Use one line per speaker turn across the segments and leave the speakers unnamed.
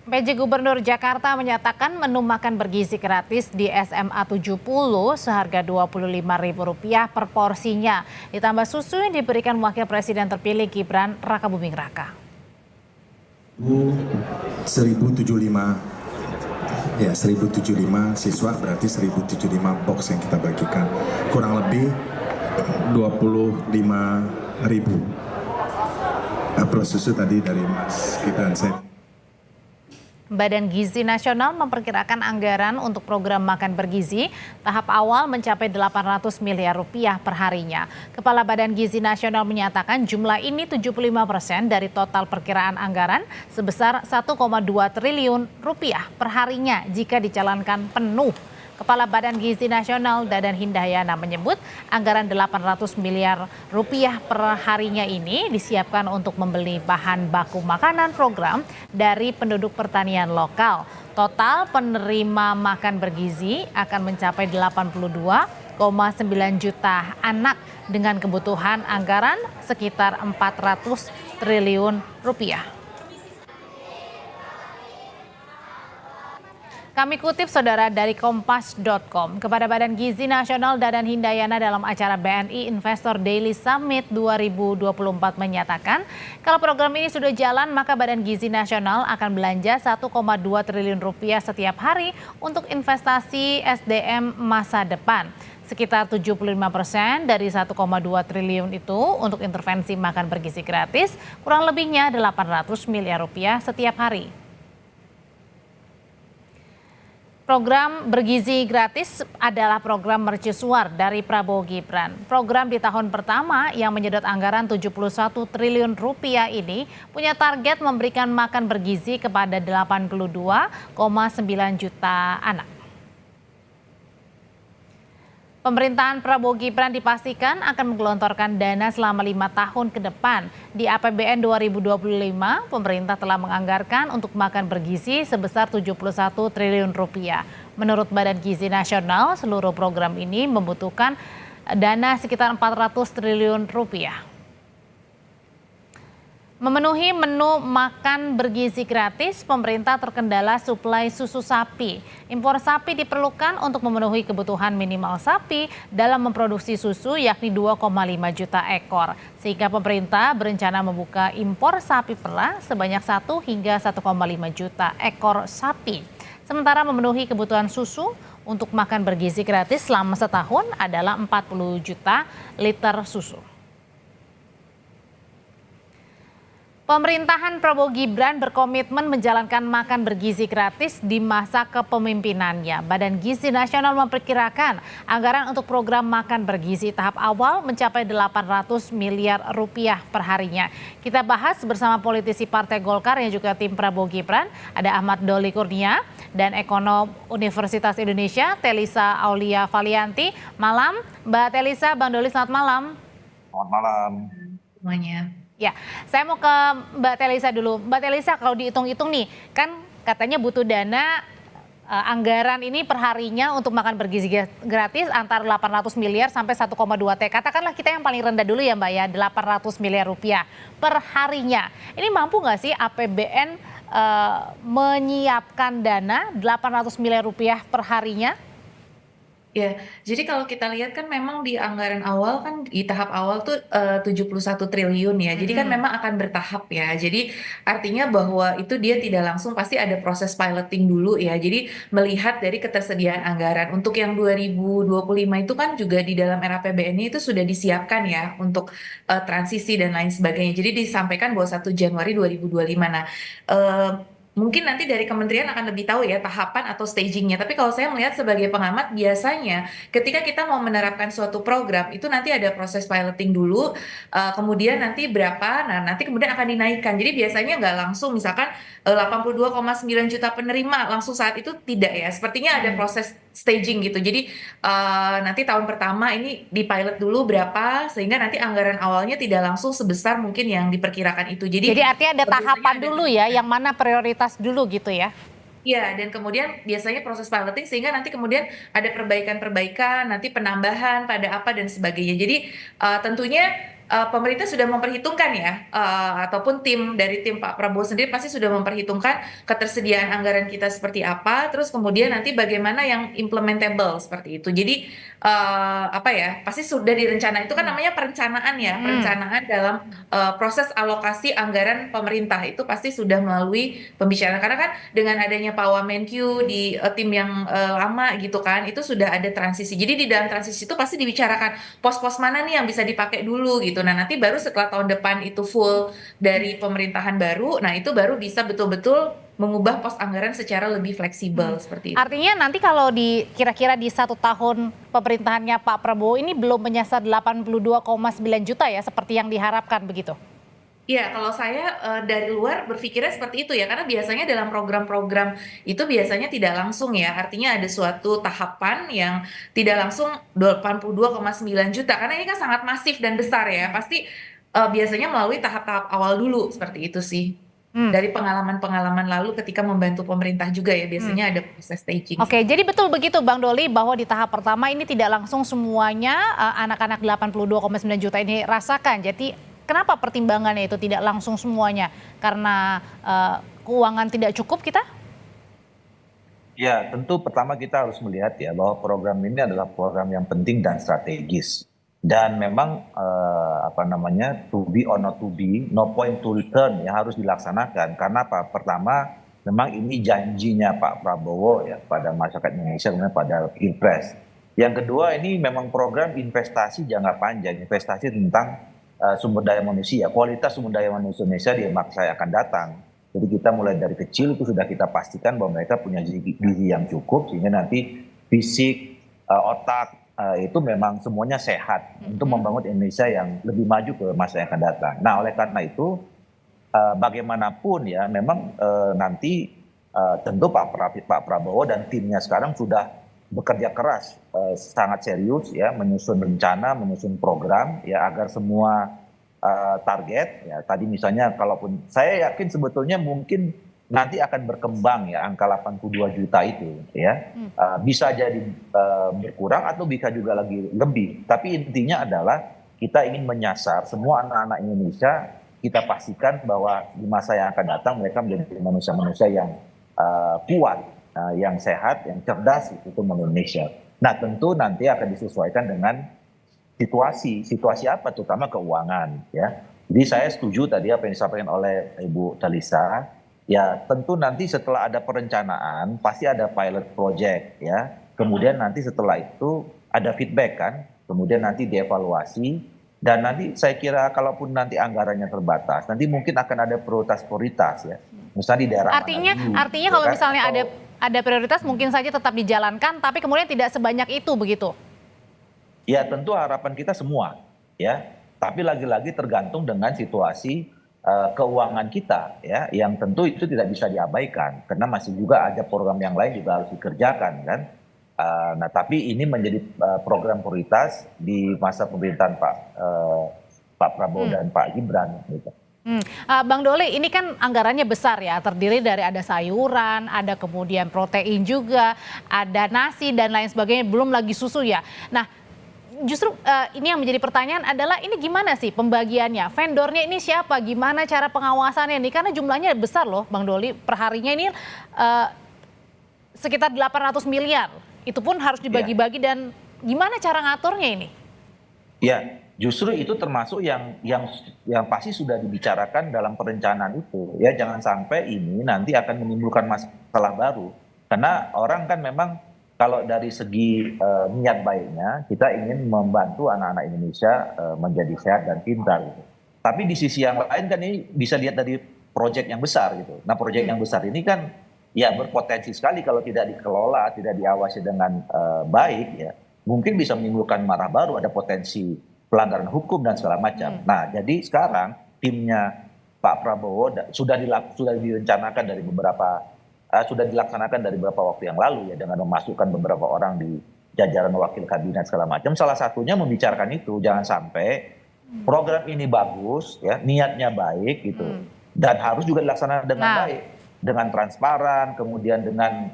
PJ Gubernur Jakarta menyatakan menu makan bergizi gratis di SMA 70 seharga Rp25.000 per porsinya. Ditambah susu yang diberikan Wakil Presiden terpilih Gibran Rakabuming Raka.
1075 ya 1075 siswa berarti 1075 box yang kita bagikan, kurang lebih 25.000 plus susu tadi dari Mas Gibran.
Badan Gizi Nasional memperkirakan anggaran untuk program makan bergizi tahap awal mencapai Rp800 miliar per harinya. Kepala Badan Gizi Nasional menyatakan jumlah ini 75% dari total perkiraan anggaran sebesar Rp1,2 triliun per harinya jika dijalankan penuh. Kepala Badan Gizi Nasional Dadan Hindayana menyebut anggaran Rp800 miliar per harinya ini disiapkan untuk membeli bahan baku makanan program dari penduduk pertanian lokal. Total penerima makan bergizi akan mencapai 82,9 juta anak dengan kebutuhan anggaran sekitar Rp400 triliun. Kami kutip saudara dari Kompas.com, kepada Badan Gizi Nasional Dadan Hindayana dalam acara BNI Investor Daily Summit 2024 menyatakan kalau program ini sudah jalan maka Badan Gizi Nasional akan belanja Rp1,2 triliun setiap hari untuk investasi SDM masa depan. Sekitar 75% dari Rp1,2 triliun itu untuk intervensi makan bergizi gratis, kurang lebihnya Rp800 miliar setiap hari. Program bergizi gratis adalah program mercusuar dari Prabowo Gibran. Program di tahun pertama yang menyedot anggaran Rp71 triliun ini punya target memberikan makan bergizi kepada 82,9 juta anak. Pemerintahan Prabowo Gibran dipastikan akan menggelontorkan dana selama 5 tahun ke depan. Di APBN 2025, pemerintah telah menganggarkan untuk makan bergizi sebesar Rp71 triliun. Menurut Badan Gizi Nasional, seluruh program ini membutuhkan dana sekitar Rp400 triliun. Memenuhi menu makan bergizi gratis, pemerintah terkendala suplai susu sapi. Impor sapi diperlukan untuk memenuhi kebutuhan minimal sapi dalam memproduksi susu yakni 2,5 juta ekor. Sehingga pemerintah berencana membuka impor sapi perah sebanyak 1 hingga 1,5 juta ekor sapi. Sementara memenuhi kebutuhan susu untuk makan bergizi gratis selama setahun adalah 40 juta liter susu. Pemerintahan Prabowo Gibran berkomitmen menjalankan makan bergizi gratis di masa kepemimpinannya. Badan Gizi Nasional memperkirakan anggaran untuk program makan bergizi tahap awal mencapai Rp800 miliar per harinya. Kita bahas bersama politisi Partai Golkar yang juga tim Prabowo Gibran. Ada Ahmad Doli Kurnia dan ekonom Universitas Indonesia Telisa Aulia Valianti. Malam Mbak Telisa, Bang Doli, selamat malam.
Selamat malam
Semuanya. Ya, saya mau ke Mbak Telisa dulu. Mbak Telisa, kalau dihitung-hitung nih, kan katanya butuh dana anggaran ini perharinya untuk makan bergizi gratis antara 800 miliar sampai 1,2 T. Katakanlah kita yang paling rendah dulu ya Mbak ya, 800 miliar rupiah per harinya. Ini mampu nggak sih APBN menyiapkan dana 800 miliar rupiah per harinya?
Ya, jadi kalau kita lihat kan memang di anggaran awal kan di tahap awal tuh 71 triliun ya. Jadi kan memang akan bertahap ya. Jadi artinya bahwa itu dia tidak langsung, pasti ada proses piloting dulu ya. Jadi melihat dari ketersediaan anggaran. Untuk yang 2025 itu kan juga di dalam RAPBN-nya itu sudah disiapkan ya untuk transisi dan lain sebagainya. Jadi disampaikan bahwa 1 Januari 2025. Nah, mungkin nanti dari kementerian akan lebih tahu ya tahapan atau stagingnya. Tapi kalau saya melihat sebagai pengamat, biasanya ketika kita mau menerapkan suatu program itu nanti ada proses piloting dulu, kemudian nanti berapa, nah nanti kemudian akan dinaikkan. Jadi biasanya nggak langsung misalkan 82,9 juta penerima langsung saat itu, tidak ya. Sepertinya ada proses staging gitu. Jadi nanti tahun pertama ini dipilot dulu berapa, sehingga nanti anggaran awalnya tidak langsung sebesar mungkin yang diperkirakan itu.
Jadi artinya ada tahapan dulu ya, yang mana prioritas dulu gitu ya?
Iya, dan kemudian biasanya proses piloting sehingga nanti kemudian ada perbaikan-perbaikan, nanti penambahan pada apa dan sebagainya. Jadi tentunya pemerintah sudah memperhitungkan ya, ataupun dari tim Pak Prabowo sendiri pasti sudah memperhitungkan ketersediaan anggaran kita seperti apa, terus kemudian nanti bagaimana yang implementable seperti itu. Jadi apa ya, pasti sudah direncana. Itu kan namanya perencanaan ya, perencanaan dalam proses alokasi anggaran pemerintah itu pasti sudah melalui pembicaraan. Karena kan dengan adanya Pak Wamenkyu di tim yang lama gitu kan, itu sudah ada transisi. Jadi di dalam transisi itu pasti dibicarakan pos-pos mana nih yang bisa dipakai dulu gitu. Nah, nanti baru setelah tahun depan itu full dari pemerintahan baru, nah itu baru bisa betul-betul mengubah pos anggaran secara lebih fleksibel seperti itu.
Artinya nanti kalau kira-kira di 1 tahun pemerintahannya Pak Prabowo ini belum menyasar 82,9 juta ya seperti yang diharapkan begitu?
Iya, kalau saya dari luar berpikirnya seperti itu ya, karena biasanya dalam program-program itu biasanya tidak langsung ya, artinya ada suatu tahapan yang tidak langsung 82,9 juta, karena ini kan sangat masif dan besar ya, pasti biasanya melalui tahap-tahap awal dulu, seperti itu sih.
Hmm.
Dari pengalaman-pengalaman lalu ketika membantu pemerintah juga ya, biasanya ada proses staging.
Oke, jadi betul begitu Bang Doli bahwa di tahap pertama ini tidak langsung semuanya anak-anak 82,9 juta ini rasakan. Jadi kenapa pertimbangannya itu tidak langsung semuanya? Karena keuangan tidak cukup kita?
Ya, tentu pertama kita harus melihat ya bahwa program ini adalah program yang penting dan strategis. Dan memang apa namanya, to be or not to be, no point to return ya harus dilaksanakan. Karena apa? Pertama, memang ini janjinya Pak Prabowo ya pada masyarakat Indonesia, kemudian pada Pilpres. Yang kedua, ini memang program investasi jangka panjang, investasi tentang sumber daya manusia, kualitas sumber daya manusia Indonesia di masa yang akan datang. Jadi kita mulai dari kecil itu sudah kita pastikan bahwa mereka punya gizi yang cukup sehingga nanti fisik, otak itu memang semuanya sehat untuk membangun Indonesia yang lebih maju ke masa yang akan datang. Nah, oleh karena itu bagaimanapun ya memang nanti tentu Pak Prabowo dan timnya sekarang sudah bekerja keras, sangat serius ya menyusun rencana, menyusun program ya agar semua target ya tadi misalnya kalaupun saya yakin sebetulnya mungkin nanti akan berkembang ya angka 82 juta itu ya bisa jadi berkurang atau bisa juga lagi lebih, tapi intinya adalah kita ingin menyasar semua anak-anak Indonesia, kita pastikan bahwa di masa yang akan datang mereka menjadi manusia-manusia yang kuat, yang sehat, yang cerdas itu Indonesia. Nah tentu nanti akan disesuaikan dengan situasi apa, terutama keuangan ya. Jadi saya setuju tadi apa yang disampaikan oleh Ibu Talisa. Ya tentu nanti setelah ada perencanaan pasti ada pilot project ya. Kemudian nanti setelah itu ada feedback kan. Kemudian nanti dievaluasi. Dan nanti saya kira kalaupun nanti anggarannya terbatas, nanti mungkin akan ada prioritas ya. Misalnya di daerah
Artinya kalau misalnya ada prioritas mungkin saja tetap dijalankan, tapi kemudian tidak sebanyak itu begitu?
Ya tentu harapan kita semua ya. Tapi lagi-lagi tergantung dengan situasi keuangan kita ya, yang tentu itu tidak bisa diabaikan karena masih juga ada program yang lain juga harus dikerjakan kan. Nah tapi ini menjadi program prioritas di masa pemerintahan Pak Prabowo dan Pak Gibran gitu.
Bang Doli, ini kan anggarannya besar ya, terdiri dari ada sayuran, ada kemudian protein juga, ada nasi dan lain sebagainya, belum lagi susu ya. Nah, justru ini yang menjadi pertanyaan adalah ini gimana sih pembagiannya? Vendornya ini siapa? Gimana cara pengawasannya nih? Karena jumlahnya besar loh Bang Doli, perharinya ini sekitar 800 miliar. Itu pun harus dibagi-bagi dan gimana cara ngaturnya ini?
Ya, justru itu termasuk yang pasti sudah dibicarakan dalam perencanaan itu. Ya, jangan sampai ini nanti akan menimbulkan masalah baru. Karena orang kan memang kalau dari segi niat baiknya kita ingin membantu anak-anak Indonesia menjadi sehat dan pintar gitu. Tapi di sisi yang lain kan ini bisa lihat dari proyek yang besar gitu. Nah, proyek yang besar ini kan ya berpotensi sekali kalau tidak dikelola, tidak diawasi dengan baik ya. Mungkin bisa menimbulkan marah baru, ada potensi pelanggaran hukum dan segala macam. Nah, jadi sekarang timnya Pak Prabowo sudah direncanakan dari sudah dilaksanakan dari beberapa waktu yang lalu ya, dengan memasukkan beberapa orang di jajaran wakil kabinet segala macam. Salah satunya membicarakan itu, jangan sampai program ini bagus ya, niatnya baik gitu, dan harus juga dilaksanakan dengan baik, dengan transparan, kemudian dengan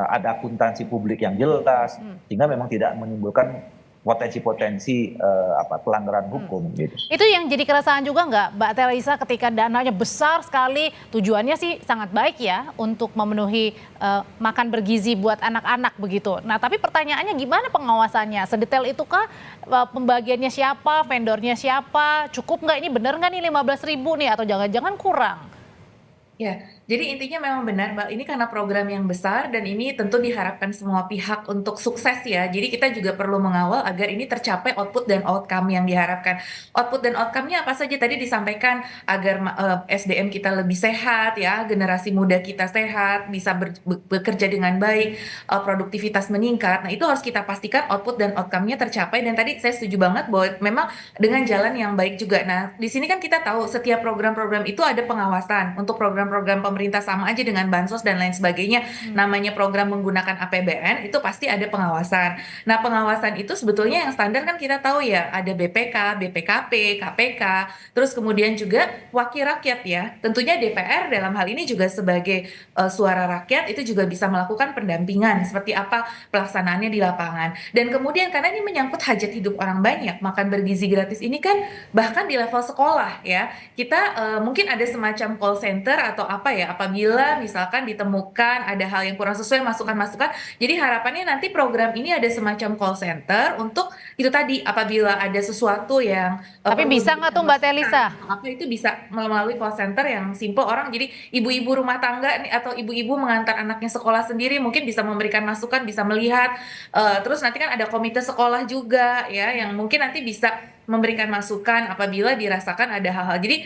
ada akuntansi publik yang jelas, sehingga memang tidak menimbulkan potensi-potensi pelanggaran hukum gitu.
Itu yang jadi keresahan juga nggak, Mbak Teresa, ketika dananya besar sekali, tujuannya sih sangat baik ya untuk memenuhi makan bergizi buat anak-anak begitu. Nah tapi pertanyaannya gimana pengawasannya? Sedetail itukah pembagiannya siapa, vendornya siapa, cukup nggak, ini bener nggak nih 15.000 nih atau jangan-jangan kurang?
Ya, jadi intinya memang benar, Mbak. Ini karena program yang besar dan ini tentu diharapkan semua pihak untuk sukses ya. Jadi kita juga perlu mengawal agar ini tercapai output dan outcome yang diharapkan. Output dan outcome-nya apa saja tadi disampaikan agar SDM kita lebih sehat ya, generasi muda kita sehat, bisa bekerja dengan baik, produktivitas meningkat. Nah, itu harus kita pastikan output dan outcome-nya tercapai dan tadi saya setuju banget bahwa memang dengan jalan yang baik juga. Nah, di sini kan kita tahu setiap program-program itu ada pengawasan. Untuk program pemerintah sama aja dengan bansos dan lain sebagainya. Namanya program menggunakan APBN itu pasti ada pengawasan. Nah, pengawasan itu sebetulnya yang standar kan kita tahu ya, ada BPK, BPKP, KPK, terus kemudian juga wakil rakyat ya. Tentunya DPR dalam hal ini juga sebagai suara rakyat itu juga bisa melakukan pendampingan seperti apa pelaksanaannya di lapangan. Dan kemudian karena ini menyangkut hajat hidup orang banyak, makan bergizi gratis ini kan bahkan di level sekolah ya. Kita mungkin ada semacam call center atau apa ya, apabila misalkan ditemukan ada hal yang kurang sesuai, masukan-masukan. Jadi harapannya nanti program ini ada semacam call center untuk itu tadi, apabila ada sesuatu yang
Tapi
perlu
bisa nggak tuh Mbak Telisa?
apa itu bisa melalui call center yang simple, orang jadi ibu-ibu rumah tangga nih atau ibu-ibu mengantar anaknya sekolah sendiri mungkin bisa memberikan masukan, bisa melihat, terus nanti kan ada komite sekolah juga ya yang mungkin nanti bisa memberikan masukan apabila dirasakan ada hal-hal. Jadi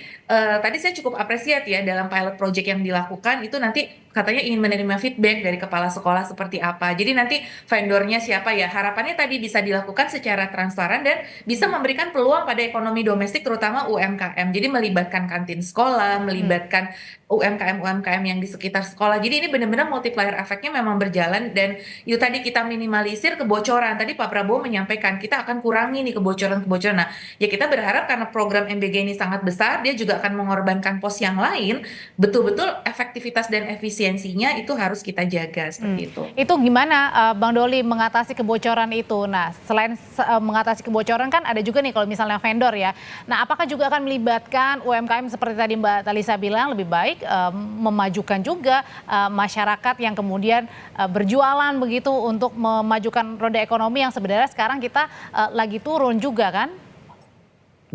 tadi saya cukup apresiasi ya dalam pilot project yang dilakukan itu nanti katanya ingin menerima feedback dari kepala sekolah seperti apa. Jadi nanti vendornya siapa ya. Harapannya tadi bisa dilakukan secara transparan dan bisa memberikan peluang pada ekonomi domestik terutama UMKM. Jadi melibatkan kantin sekolah, melibatkan UMKM-UMKM yang di sekitar sekolah. Jadi ini benar-benar multiplier efeknya memang berjalan dan itu tadi kita minimalisir kebocoran. Tadi Pak Prabowo menyampaikan kita akan kurangi nih kebocoran-kebocoran. Nah, ya kita berharap karena program MBG ini sangat besar, dia juga akan mengorbankan pos yang lain, betul-betul efektivitas dan efisiensinya itu harus kita jaga seperti itu.
Itu gimana Bang Doli mengatasi kebocoran itu? Nah, selain mengatasi kebocoran kan ada juga nih kalau misalnya vendor ya. Nah, apakah juga akan melibatkan UMKM seperti tadi Mbak Talisa bilang, lebih baik memajukan juga masyarakat yang kemudian berjualan begitu untuk memajukan roda ekonomi yang sebenarnya sekarang kita lagi turun juga kan?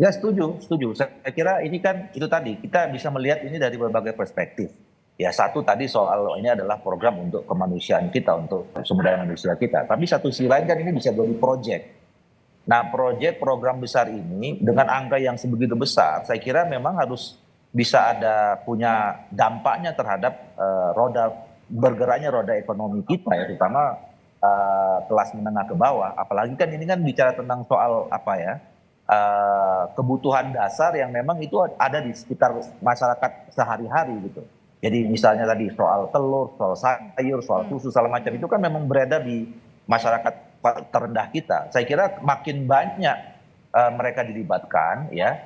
Ya setuju. Saya kira ini kan itu tadi kita bisa melihat ini dari berbagai perspektif. Ya satu tadi soal ini adalah program untuk kemanusiaan kita, untuk sumber daya manusia kita. Tapi satu sisi lain kan ini bisa jadi proyek. Nah program besar ini dengan angka yang sebegitu besar, saya kira memang harus bisa ada punya dampaknya terhadap bergeraknya roda ekonomi kita ya, terutama kelas menengah ke bawah. Apalagi kan ini kan bicara tentang soal apa ya, kebutuhan dasar yang memang itu ada di sekitar masyarakat sehari-hari gitu. Jadi misalnya tadi soal telur, soal sayur, soal susu, segala macam itu kan memang beredar di masyarakat terendah kita. Saya kira makin banyak mereka dilibatkan ya,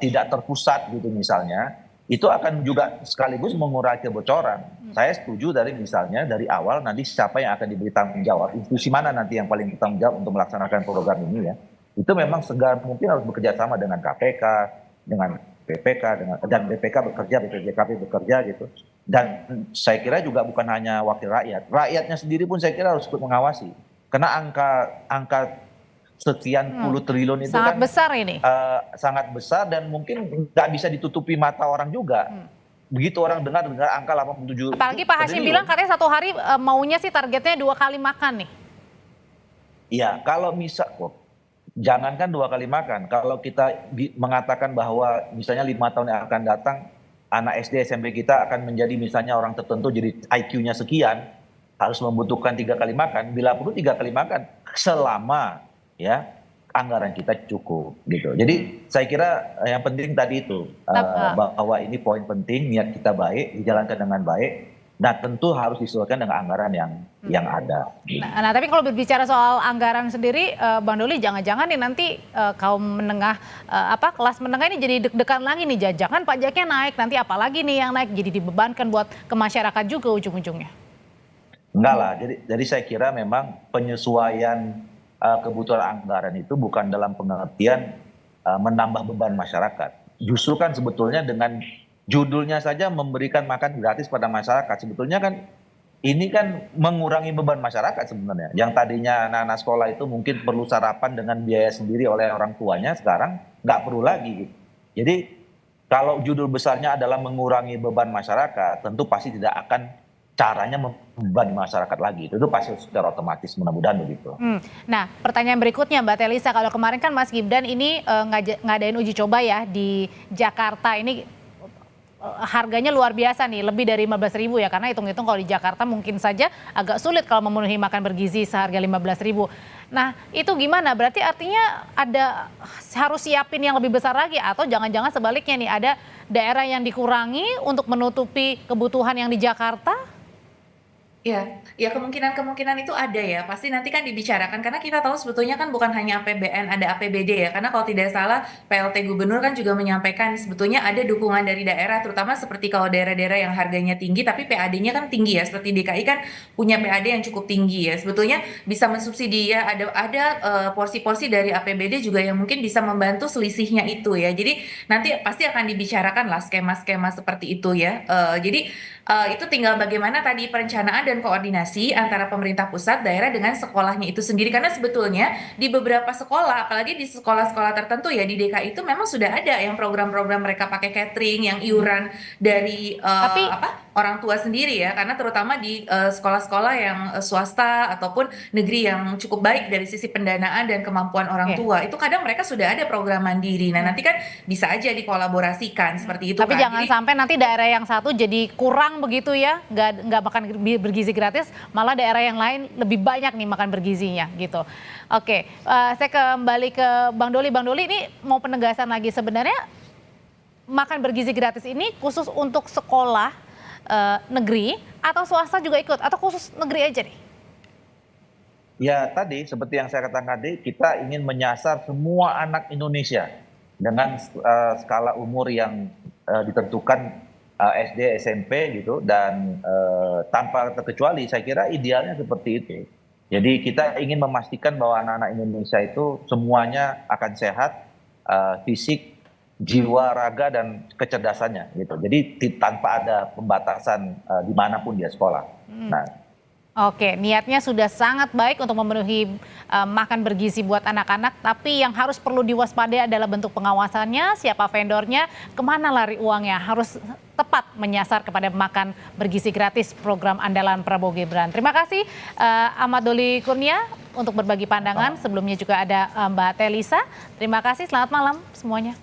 tidak terpusat gitu misalnya, itu akan juga sekaligus mengurangi kebocoran. Saya setuju misalnya dari awal nanti siapa yang akan diberi tanggung jawab, institusi mana nanti yang paling bertanggung jawab untuk melaksanakan program ini ya. Itu memang segera mungkin harus bekerja sama dengan KPK, dengan BPK, dan BPK bekerja, BPJKP bekerja gitu. Dan saya kira juga bukan hanya wakil rakyat, rakyatnya sendiri pun saya kira harus ikut mengawasi. Karena angka sekian puluh triliun itu
sangat
kan
besar ini.
Sangat besar dan mungkin nggak bisa ditutupi mata orang juga. Begitu orang dengar angka 87
Apalagi Pak Hashim bilang katanya satu hari maunya sih targetnya 2 kali makan nih.
Iya, kalau jangankan 2 kali makan, kalau kita mengatakan bahwa misalnya 5 tahun yang akan datang, anak SD SMP kita akan menjadi misalnya orang tertentu jadi IQ-nya sekian, harus membutuhkan 3 kali makan, bila perlu 3 kali makan, selama ya anggaran kita cukup gitu. Jadi saya kira yang penting tadi itu, bahwa ini poin penting, niat kita baik, dijalankan dengan baik. Nah tentu harus disesuaikan dengan anggaran yang ada.
Nah tapi kalau berbicara soal anggaran sendiri, Bang Doli jangan-jangan nih nanti kaum menengah, kelas menengah ini jadi deg-degan lagi nih, jangan pajaknya naik, nanti apalagi nih yang naik, jadi dibebankan buat ke masyarakat juga ujung-ujungnya.
Enggak lah, jadi saya kira memang penyesuaian kebutuhan anggaran itu bukan dalam pengertian menambah beban masyarakat. Justru kan sebetulnya dengan judulnya saja memberikan makan gratis pada masyarakat, sebetulnya kan ini kan mengurangi beban masyarakat sebenarnya. Yang tadinya anak-anak sekolah itu mungkin perlu sarapan dengan biaya sendiri oleh orang tuanya, sekarang nggak perlu lagi gitu. Jadi kalau judul besarnya adalah mengurangi beban masyarakat, tentu pasti tidak akan caranya membebani masyarakat lagi. Itu pasti secara otomatis, mudah-mudahan begitu.
Nah, pertanyaan berikutnya Mbak Telisa, kalau kemarin kan Mas Gibran ini ngadain uji coba ya di Jakarta, ini harganya luar biasa nih, lebih dari 15.000 ya, karena hitung-hitung kalau di Jakarta mungkin saja agak sulit kalau memenuhi makan bergizi seharga 15.000. Nah, itu gimana? Berarti artinya harus siapin yang lebih besar lagi, atau jangan-jangan sebaliknya nih, ada daerah yang dikurangi untuk menutupi kebutuhan yang di Jakarta?
Ya kemungkinan-kemungkinan itu ada ya. Pasti nanti kan dibicarakan karena kita tahu sebetulnya kan bukan hanya APBN, ada APBD ya. Karena kalau tidak salah PLT Gubernur kan juga menyampaikan sebetulnya ada dukungan dari daerah, terutama seperti kalau daerah-daerah yang harganya tinggi tapi PAD-nya kan tinggi ya. Seperti DKI kan punya PAD yang cukup tinggi ya. Sebetulnya bisa mensubsidi ya. Ada porsi-porsi dari APBD juga yang mungkin bisa membantu selisihnya itu ya. Jadi nanti pasti akan dibicarakan lah skema-skema seperti itu ya. Jadi itu tinggal bagaimana tadi perencanaan dan koordinasi antara pemerintah pusat, daerah dengan sekolahnya itu sendiri. Karena sebetulnya di beberapa sekolah, apalagi di sekolah-sekolah tertentu ya di DKI itu memang sudah ada yang program-program mereka pakai catering, yang iuran dari
Tapi
orang tua sendiri ya. Karena terutama di sekolah-sekolah yang swasta ataupun negeri yang cukup baik dari sisi pendanaan dan kemampuan orang tua, itu kadang mereka sudah ada program mandiri. Nah nanti kan bisa aja dikolaborasikan seperti itu.
Tapi
kan.
jangan
Jadi,
sampai nanti daerah yang satu jadi kurang begitu ya, nggak makan bergizi gratis, malah daerah yang lain lebih banyak nih makan bergizinya gitu. Oke, saya kembali ke Bang Doli. Bang Doli, ini mau penegasan lagi, sebenarnya makan bergizi gratis ini khusus untuk sekolah negeri atau swasta juga ikut, atau khusus negeri aja nih?
Ya tadi seperti yang saya katakan tadi, kita ingin menyasar semua anak Indonesia dengan skala umur yang ditentukan SD, SMP gitu, dan tanpa terkecuali saya kira idealnya seperti itu. Jadi kita ingin memastikan bahwa anak-anak Indonesia itu semuanya akan sehat, fisik, jiwa, raga, dan kecerdasannya gitu. Jadi tanpa ada pembatasan dimanapun dia sekolah. Nah,
Oke, niatnya sudah sangat baik untuk memenuhi makan bergizi buat anak-anak, tapi yang harus perlu diwaspadai adalah bentuk pengawasannya, siapa vendornya, kemana lari uangnya, harus tepat menyasar kepada makan bergizi gratis program andalan Prabowo Gibran. Terima kasih Ahmad Doli Kurnia untuk berbagi pandangan, sebelumnya juga ada Mbak Telisa. Terima kasih, selamat malam semuanya.